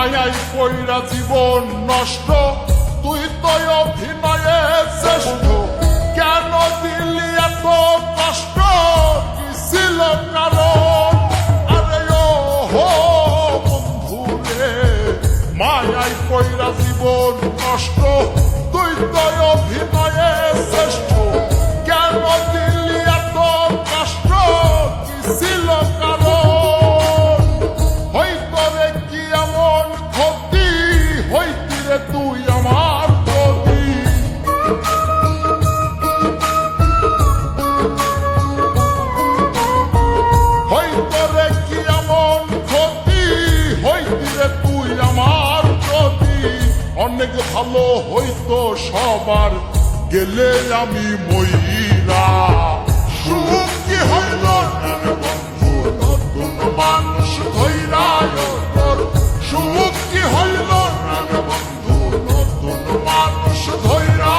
মায়াই কইরা জীবন নষ্ট, তুই তো অভিনয়ে শ্রেষ্ঠ। কেন দিলি এত কষ্ট, কি ছিল কারণ? আরে ও হো বন্ধু রে, মায়াই কইরা জীবন নষ্ট, তুই তো অভিনয়ে শ্রেষ্ঠ। কেন দিলি এত কষ্ট, কি ছিল কারণ? হইতো রে কি এমন ক্ষতি, হইতি রে তুই আমার প্রতি। হইতো রে কি এমন ক্ষতি, হইতি রে তুই আমার প্রতি। অনেক ভালো হইতো সবার, গেলে আমি মইরা। সুখ কি হইল বন্ধু নতুন মানুষ ধইরা, তোর সুখ কি হইল বন্ধু নতুন মানুষ ধইরা।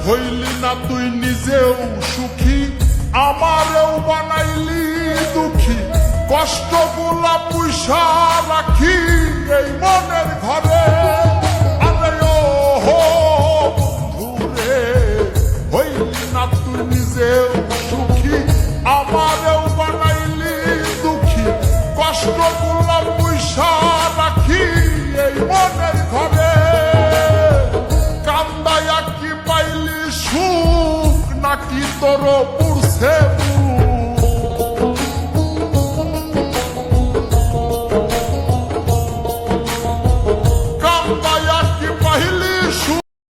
হইলি না তুই নিজেও সুখী, আমারেও বানাইলি দুঃখী। কষ্টগুলা পুইসা রাখি এই মনের ঘরে। আরে ও হো বন্ধু রে, হইলি না তুই নিজেও সুখী, আমারেও বানাইলি দুঃখী। কষ্টগুলা পুইসা রাখি এই মনের ঘরে। কান্দায়া কি পাইলি সুখ, নাকি তোর পুরছে